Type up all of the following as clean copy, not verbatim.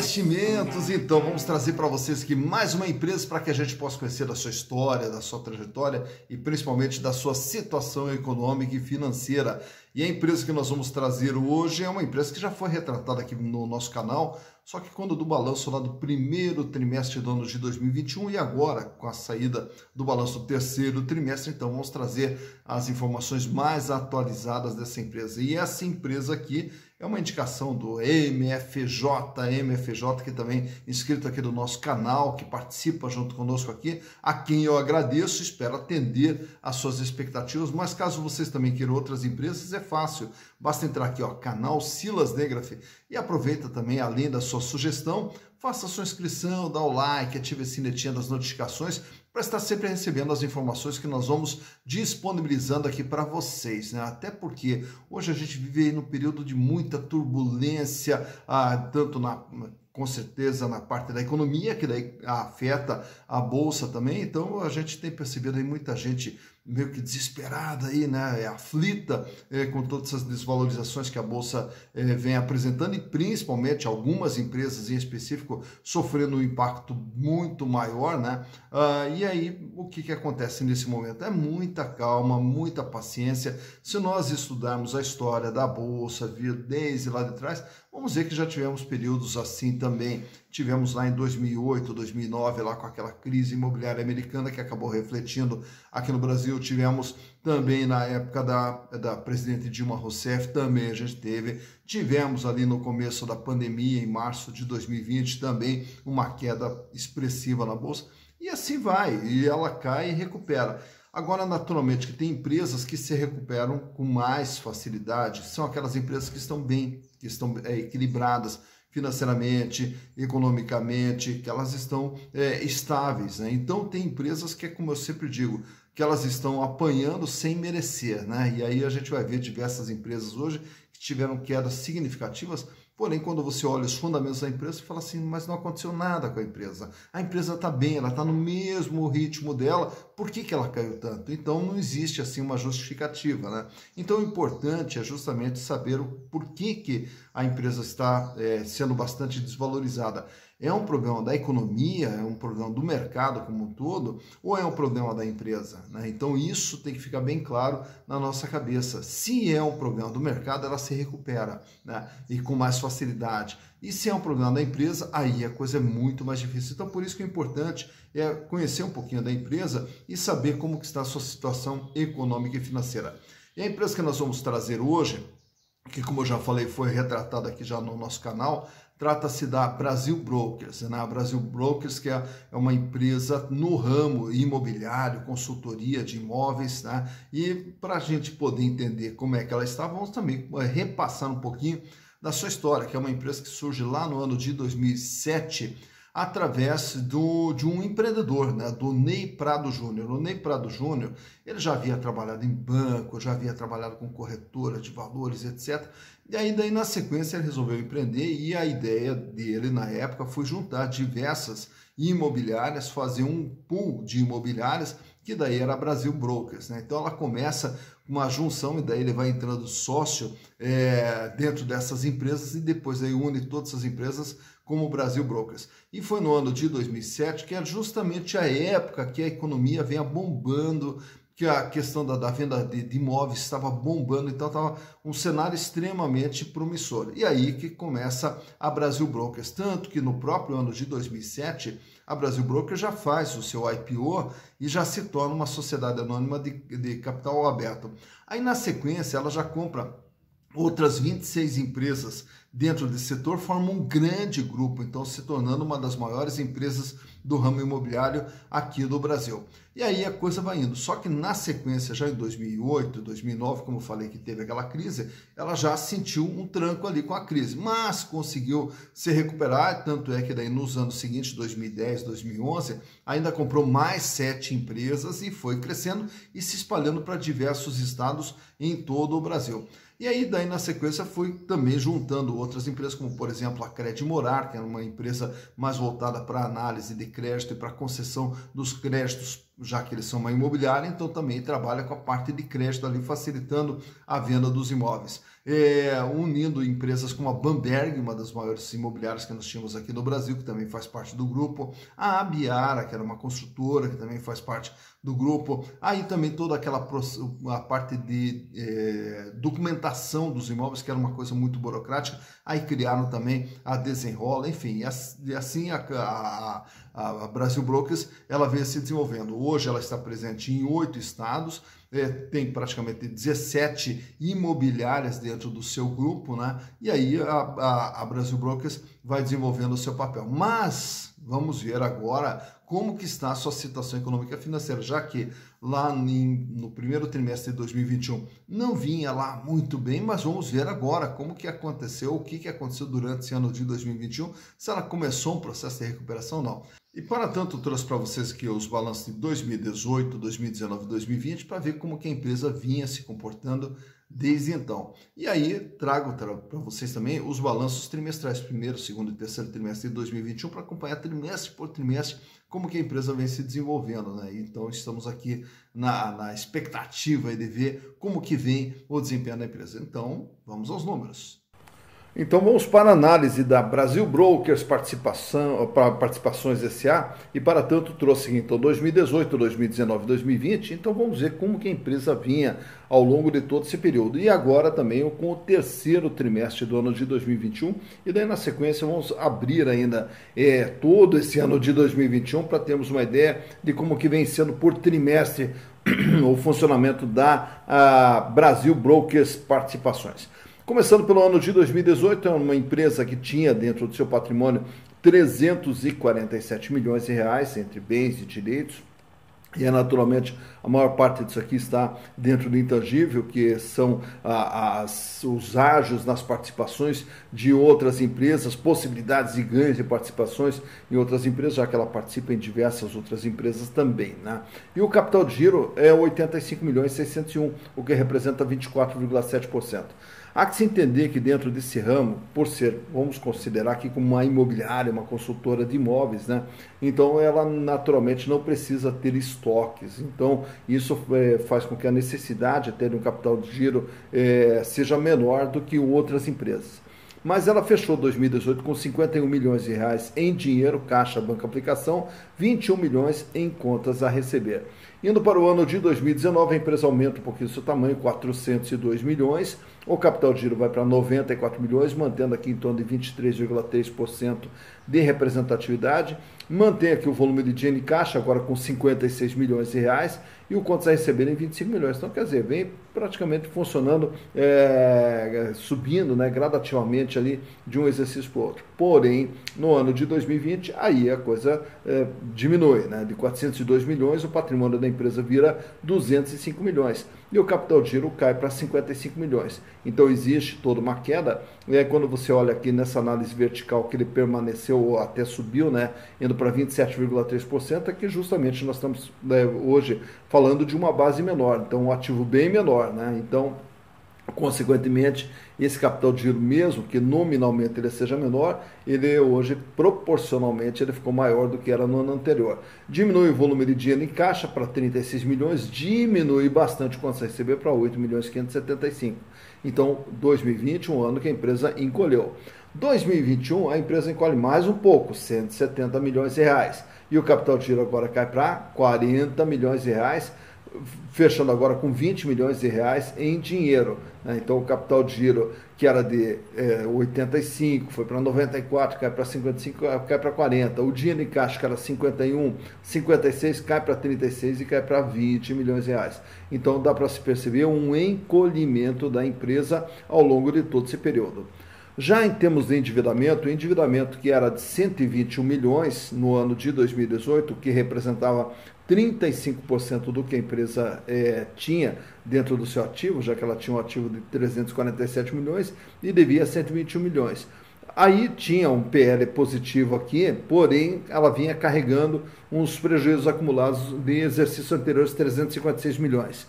Investimentos. Então, vamos trazer para vocês aqui mais uma empresa para que a gente possa conhecer da sua história, da sua trajetória e principalmente da sua situação econômica e financeira. E a empresa que nós vamos trazer hoje é uma empresa que já foi retratada aqui no nosso canal, só que quando do balanço lá do primeiro trimestre do ano de 2021 e agora com a saída do balanço do terceiro trimestre, então vamos trazer as informações mais atualizadas dessa empresa. E essa empresa aqui é uma indicação do MFJ, que também é inscrito aqui do nosso canal, que participa junto conosco aqui, a quem eu agradeço, espero atender às suas expectativas, mas caso vocês também queiram outras empresas, é fácil, basta entrar aqui, ó, canal Silas Negraf, e aproveita também, além da sua sugestão, faça a sua inscrição, dá o like, ative a sinetinha das notificações, para estar sempre recebendo as informações que nós vamos disponibilizando aqui para vocês, né? Até porque hoje a gente vive aí num período de muita turbulência, tanto com certeza na parte da economia, que daí afeta a bolsa também, então a gente tem percebido aí muita gente meio que desesperada aí, né, aflita com todas essas desvalorizações que a bolsa vem apresentando e principalmente algumas empresas em específico sofrendo um impacto muito maior, né? E aí o que acontece nesse momento? É muita calma, muita paciência. Se nós estudarmos a história da bolsa, desde lá de trás, vamos ver que já tivemos períodos assim também. Tivemos lá em 2008, 2009, lá com aquela crise imobiliária americana que acabou refletindo aqui no Brasil. Tivemos também na época da presidente Dilma Rousseff, também a gente teve. Tivemos ali no começo da pandemia, em março de 2020, também uma queda expressiva na Bolsa. E assim vai, e ela cai e recupera. Agora, naturalmente, que tem empresas que se recuperam com mais facilidade, são aquelas empresas que estão bem, que estão equilibradas financeiramente, economicamente, que elas estão estáveis, né? Então, tem empresas que, como eu sempre digo, que elas estão apanhando sem merecer, né? E aí a gente vai ver diversas empresas hoje que tiveram quedas significativas, porém, quando você olha os fundamentos da empresa, você fala assim, mas não aconteceu nada com a empresa está bem, ela está no mesmo ritmo dela, por que ela caiu tanto? Então, não existe assim uma justificativa, né? Então, o importante é justamente saber o porquê que a empresa está sendo bastante desvalorizada. É um problema da economia, é um problema do mercado como um todo, ou é um problema da empresa, né? Então isso tem que ficar bem claro na nossa cabeça. Se é um problema do mercado, ela se recupera, né? E com mais facilidade. E se é um problema da empresa, aí a coisa é muito mais difícil. Então por isso que é importante conhecer um pouquinho da empresa e saber como que está a sua situação econômica e financeira. E a empresa que nós vamos trazer hoje, que como eu já falei, foi retratada aqui já no nosso canal, trata-se da Brasil Brokers, né? A Brasil Brokers, que é uma empresa no ramo imobiliário, consultoria de imóveis, né? E para a gente poder entender como é que ela está, vamos também repassar um pouquinho da sua história, que é uma empresa que surge lá no ano de 2007, através de um empreendedor, né, do Ney Prado Júnior. O Ney Prado Júnior, ele já havia trabalhado em banco, já havia trabalhado com corretora de valores, etc. E aí, daí, na sequência, ele resolveu empreender e a ideia dele, na época, foi juntar diversas imobiliárias, fazer um pool de imobiliárias, que daí era a Brasil Brokers, né? Então, ela começa uma junção e daí ele vai entrando sócio dentro dessas empresas e depois aí une todas essas empresas como o Brasil Brokers. E foi no ano de 2007 que é justamente a época que a economia vinha bombando, que a questão da venda de imóveis estava bombando, então estava um cenário extremamente promissor. E aí que começa a Brasil Brokers, tanto que no próprio ano de 2007, a Brasil Brokers já faz o seu IPO e já se torna uma sociedade anônima de capital aberto. Aí na sequência ela já compra outras 26 empresas dentro desse setor, formam um grande grupo, então se tornando uma das maiores empresas do ramo imobiliário aqui do Brasil. E aí a coisa vai indo, só que na sequência, já em 2008, 2009, como eu falei que teve aquela crise, ela já sentiu um tranco ali com a crise, mas conseguiu se recuperar, tanto é que daí nos anos seguintes, 2010, 2011, ainda comprou mais 7 empresas e foi crescendo e se espalhando para diversos estados em todo o Brasil. E aí, daí na sequência, foi também juntando outras empresas, como por exemplo a Credimorar, que era uma empresa mais voltada para análise de crédito e para concessão dos créditos, já que eles são uma imobiliária, então também trabalha com a parte de crédito ali, facilitando a venda dos imóveis. unindo empresas como a Bamberg, uma das maiores imobiliárias que nós tínhamos aqui no Brasil, que também faz parte do grupo, a Abiara, que era uma construtora, que também faz parte do grupo, aí também toda a parte de documentação dos imóveis, que era uma coisa muito burocrática, aí criaram também a Desenrola, enfim, e assim a Brasil Brokers, ela vem se desenvolvendo. Hoje ela está presente em 8 estados, tem praticamente 17 imobiliárias dentro do seu grupo, né? E aí a Brasil Brokers vai desenvolvendo o seu papel. Mas vamos ver agora como que está a sua situação econômica e financeira, já que lá no primeiro trimestre de 2021 não vinha lá muito bem, mas vamos ver agora como que aconteceu, o que aconteceu durante esse ano de 2021, se ela começou um processo de recuperação ou não. E para tanto, trouxe para vocês aqui os balanços de 2018, 2019 e 2020 para ver como que a empresa vinha se comportando desde então. E aí trago para vocês também os balanços trimestrais, primeiro, segundo e terceiro trimestre de 2021, para acompanhar trimestre por trimestre como que a empresa vem se desenvolvendo, né? Então estamos aqui na expectativa de ver como que vem o desempenho da empresa. Então vamos aos números. Então vamos para a análise da Brasil Brokers Participações S.A. e para tanto trouxe então 2018, 2019 2020, então vamos ver como que a empresa vinha ao longo de todo esse período. E agora também com o terceiro trimestre do ano de 2021 e daí na sequência vamos abrir ainda todo esse ano de 2021 para termos uma ideia de como que vem sendo por trimestre o funcionamento da Brasil Brokers Participações. Começando pelo ano de 2018, é uma empresa que tinha dentro do seu patrimônio 347 milhões de reais entre bens e direitos. E naturalmente a maior parte disso aqui está dentro do intangível, que são os ágios nas participações de outras empresas, possibilidades e ganhos de participações em outras empresas, já que ela participa em diversas outras empresas também, né? E o capital de giro é 85 milhões 601, o que representa 24,7%. Há que se entender que dentro desse ramo, por ser, vamos considerar aqui como uma imobiliária, uma consultora de imóveis, né? Então ela naturalmente não precisa ter estoques. Então isso faz com que a necessidade de ter um capital de giro seja menor do que outras empresas. Mas ela fechou 2018 com 51 milhões de reais em dinheiro, caixa, banco, aplicação, 21 milhões em contas a receber. Indo para o ano de 2019, a empresa aumenta um pouquinho o seu tamanho, 402 milhões, o capital de giro vai para 94 milhões, mantendo aqui em torno de 23,3% de representatividade, mantém aqui o volume de dinheiro em caixa, agora com 56 milhões de reais, e o contas a receber em 25 milhões. Então, quer dizer, vem praticamente funcionando, subindo, né, gradativamente ali de um exercício para o outro. Porém, no ano de 2020, aí a coisa diminui, né? De 402 milhões, o patrimônio da empresa vira 205 milhões. E o capital de giro cai para 55 milhões. Então, existe toda uma queda. Quando você olha aqui nessa análise vertical que ele permaneceu ou até subiu, né, indo para 27,3%, é que justamente nós estamos hoje falando de uma base menor, então um ativo bem menor, né? Então, consequentemente, esse capital de giro, mesmo que nominalmente ele seja menor, ele hoje, proporcionalmente, ele ficou maior do que era no ano anterior. Diminui o volume de dinheiro em caixa para 36 milhões, diminui bastante quanto a receber para 8 milhões 575. Então, 2020, um ano que a empresa encolheu. 2021, a empresa encolhe mais um pouco, 170 milhões de reais. E o capital de giro agora cai para 40 milhões de reais, fechando agora com 20 milhões de reais em dinheiro, né? Então o capital de giro que era de 85, foi para 94, cai para 55, cai para 40. O dinheiro em caixa que era 51, 56, cai para 36 e cai para 20 milhões de reais. Então dá para se perceber um encolhimento da empresa ao longo de todo esse período. Já em termos de endividamento, o endividamento que era de 121 milhões no ano de 2018, que representava 35% do que a empresa tinha dentro do seu ativo, já que ela tinha um ativo de 347 milhões e devia 121 milhões. Aí tinha um PL positivo aqui, porém ela vinha carregando uns prejuízos acumulados de exercícios anteriores, 356 milhões.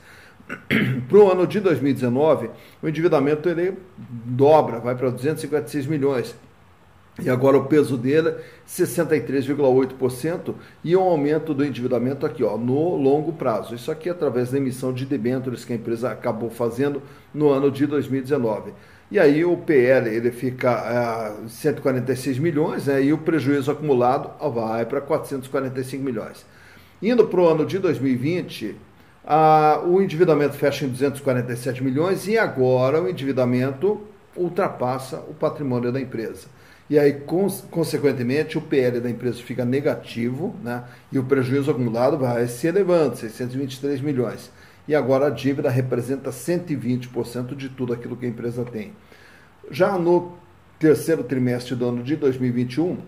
Para o ano de 2019, o endividamento ele dobra, vai para 256 milhões. E agora o peso dele, 63,8% e um aumento do endividamento aqui, ó, no longo prazo. Isso aqui é através da emissão de debêntures que a empresa acabou fazendo no ano de 2019. E aí o PL ele fica 146 milhões, né, e o prejuízo acumulado vai para 445 milhões. Indo para o ano de 2020, o endividamento fecha em 247 milhões e agora o endividamento ultrapassa o patrimônio da empresa. E aí, consequentemente, o PL da empresa fica negativo, né? E o prejuízo acumulado vai se elevando, 623 milhões. E agora a dívida representa 120% de tudo aquilo que a empresa tem. Já no terceiro trimestre do ano de 2021,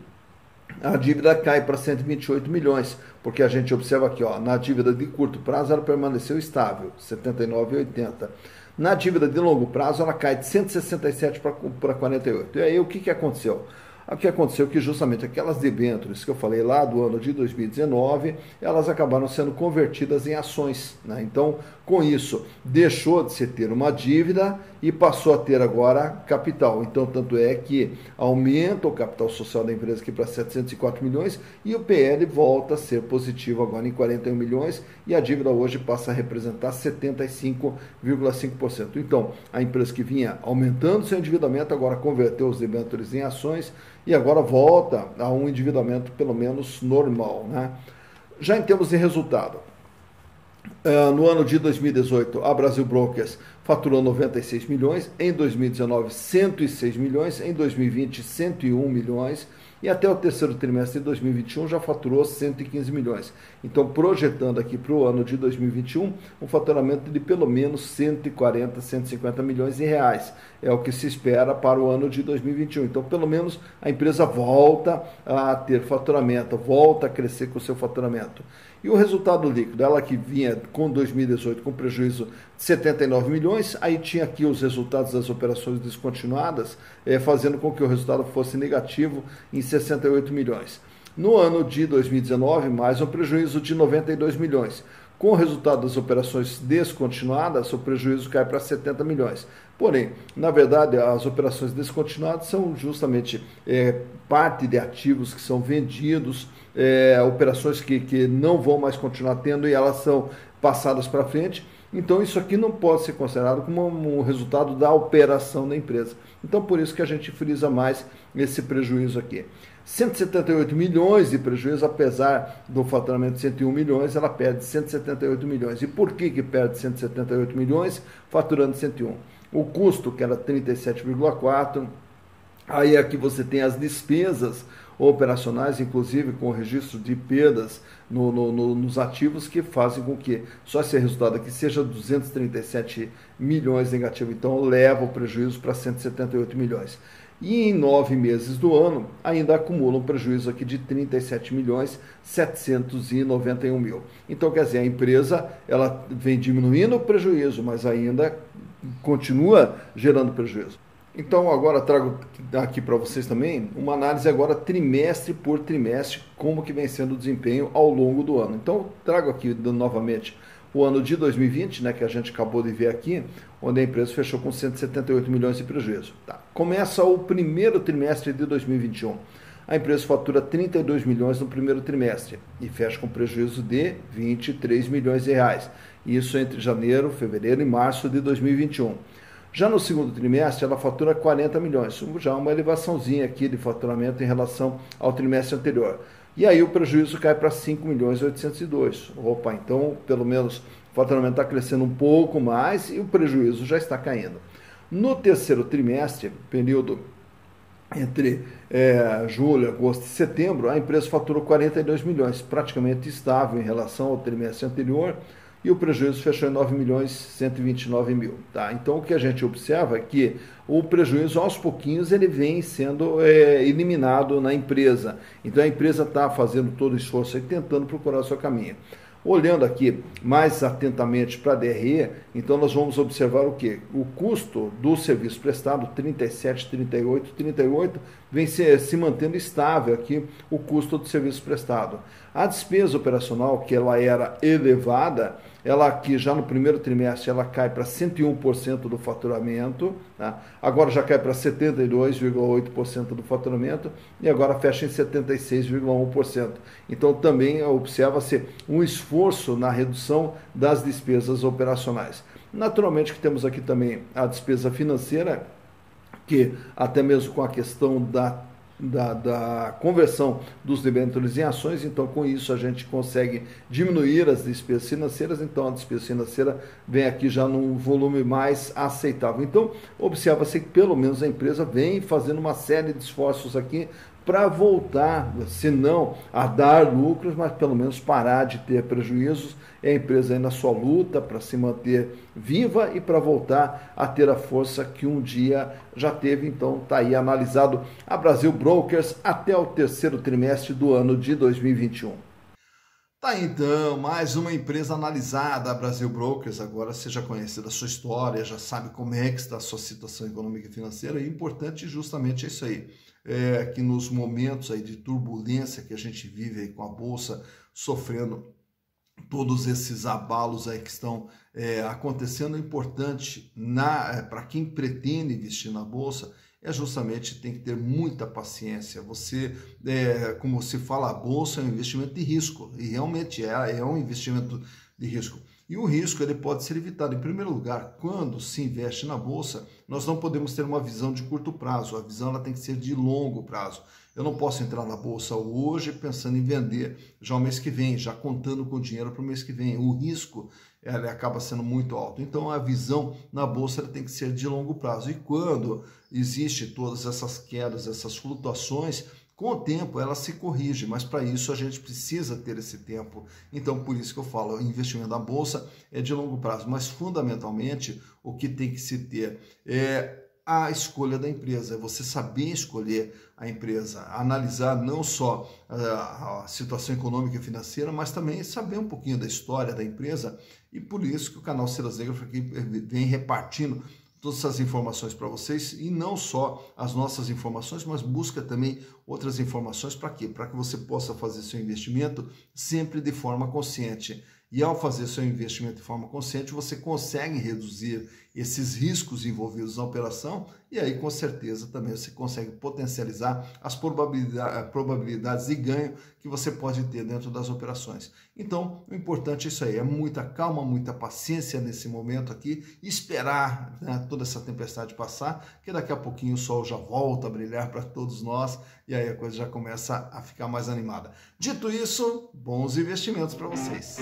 a dívida cai para 128 milhões, porque a gente observa aqui, ó, na dívida de curto prazo ela permaneceu estável, 79,80. Na dívida de longo prazo, ela cai de 167 para 48. E aí, o que aconteceu? O que aconteceu é que justamente aquelas debêntures que eu falei lá do ano de 2019, elas acabaram sendo convertidas em ações, né? Então, com isso, deixou de se ter uma dívida e passou a ter agora capital. Então, tanto é que aumenta o capital social da empresa aqui para 704 milhões e o PL volta a ser positivo agora em 41 milhões e a dívida hoje passa a representar 75,5%. Então, a empresa que vinha aumentando seu endividamento agora converteu os debêntures em ações e agora volta a um endividamento pelo menos normal, né? Já em termos de resultado, no ano de 2018, a Brasil Brokers faturou 96 milhões, em 2019, 106 milhões, em 2020, 101 milhões, e até o terceiro trimestre de 2021 já faturou 115 milhões. Então, projetando aqui para o ano de 2021, um faturamento de pelo menos 140, 150 milhões de reais. É o que se espera para o ano de 2021. Então, pelo menos a empresa volta a ter faturamento, volta a crescer com o seu faturamento. E o resultado líquido, ela que vinha com 2018 com prejuízo de 79 milhões, aí tinha aqui os resultados das operações descontinuadas, fazendo com que o resultado fosse negativo em 68 milhões. No ano de 2019, mais um prejuízo de 92 milhões. Com o resultado das operações descontinuadas, o prejuízo cai para 70 milhões. Porém, na verdade, as operações descontinuadas são justamente parte de ativos que são vendidos, operações que não vão mais continuar tendo e elas são passadas para frente. Então, isso aqui não pode ser considerado como um resultado da operação da empresa. Então, por isso que a gente frisa mais esse prejuízo aqui. 178 milhões de prejuízo, apesar do faturamento de 101 milhões, ela perde 178 milhões. E por que perde 178 milhões faturando 101? O custo, que era 37,4, aí aqui você tem as despesas operacionais, inclusive com o registro de perdas nos ativos, que fazem com que só esse resultado aqui seja 237 milhões negativo. Então, leva o prejuízo para 178 milhões. E em 9 meses do ano, ainda acumula um prejuízo aqui de 37 milhões 791 mil. Então, quer dizer, a empresa ela vem diminuindo o prejuízo, mas ainda continua gerando prejuízo. Então, agora trago aqui para vocês também uma análise agora trimestre por trimestre, como que vem sendo o desempenho ao longo do ano. Então, trago aqui novamente o ano de 2020, né, que a gente acabou de ver aqui, onde a empresa fechou com 178 milhões de prejuízo. Tá. Começa o primeiro trimestre de 2021. A empresa fatura 32 milhões no primeiro trimestre e fecha com prejuízo de 23 milhões de reais. Isso entre janeiro, fevereiro e março de 2021. Já no segundo trimestre, ela fatura 40 milhões, já uma elevaçãozinha aqui de faturamento em relação ao trimestre anterior. E aí o prejuízo cai para 5 milhões e 802. Opa, então pelo menos o faturamento está crescendo um pouco mais e o prejuízo já está caindo. No terceiro trimestre, período entre julho, agosto e setembro, a empresa faturou 42 milhões, praticamente estável em relação ao trimestre anterior, e o prejuízo fechou em 9 milhões 129 mil. Tá? Então, o que a gente observa é que o prejuízo, aos pouquinhos, ele vem sendo eliminado na empresa. Então, a empresa está fazendo todo o esforço e tentando procurar o seu caminho. Olhando aqui mais atentamente para a DRE, então nós vamos observar o quê? O custo do serviço prestado, 37, 38, 38, vem se mantendo estável aqui o custo do serviço prestado. A despesa operacional, que ela era elevada, ela aqui já no primeiro trimestre ela cai para 101% do faturamento, tá? Agora já cai para 72,8% do faturamento e agora fecha em 76,1%. Então também observa-se um esforço na redução das despesas operacionais. Naturalmente que temos aqui também a despesa financeira, que até mesmo com a questão da conversão dos debêntures em ações, então com isso a gente consegue diminuir as despesas financeiras, então a despesa financeira vem aqui já num volume mais aceitável. Então observa-se que pelo menos a empresa vem fazendo uma série de esforços aqui para voltar, se não a dar lucros, mas pelo menos parar de ter prejuízos. É a empresa aí na sua luta para se manter viva e para voltar a ter a força que um dia já teve. Então está aí analisado a Brasil Brokers até o terceiro trimestre do ano de 2021. Tá, então, mais uma empresa analisada, a Brasil Brokers. Agora você já conhece da sua história, já sabe como é que está a sua situação econômica e financeira, e importante justamente é isso aí, que nos momentos aí de turbulência que a gente vive aí com a Bolsa, sofrendo todos esses abalos aí que estão acontecendo, é importante para quem pretende investir na Bolsa, justamente tem que ter muita paciência. Você, como se fala, a Bolsa é um investimento de risco, e realmente é um investimento de risco. E o risco ele pode ser evitado. Em primeiro lugar, quando se investe na Bolsa, nós não podemos ter uma visão de curto prazo, a visão ela tem que ser de longo prazo. Eu não posso entrar na Bolsa hoje pensando em vender já o mês que vem, já contando com dinheiro para o mês que vem. O risco ele acaba sendo muito alto. Então a visão na Bolsa ela tem que ser de longo prazo. E quando existe todas essas quedas, essas flutuações, com o tempo ela se corrige, mas para isso a gente precisa ter esse tempo. Então por isso que eu falo, o investimento na Bolsa é de longo prazo, mas fundamentalmente o que tem que se ter é a escolha da empresa, é você saber escolher a empresa, analisar não só a situação econômica e financeira, mas também saber um pouquinho da história da empresa, e por isso que o canal Ceras Negras vem repartindo todas essas informações para vocês, e não só as nossas informações, mas busca também outras informações. Para quê? Para que você possa fazer seu investimento sempre de forma consciente. E ao fazer seu investimento de forma consciente, você consegue reduzir esses riscos envolvidos na operação, e aí com certeza também você consegue potencializar as probabilidades de ganho que você pode ter dentro das operações. Então, o importante é isso aí, é muita calma, muita paciência nesse momento aqui, esperar, né, toda essa tempestade passar, que daqui a pouquinho o sol já volta a brilhar para todos nós, e aí a coisa já começa a ficar mais animada. Dito isso, bons investimentos para vocês.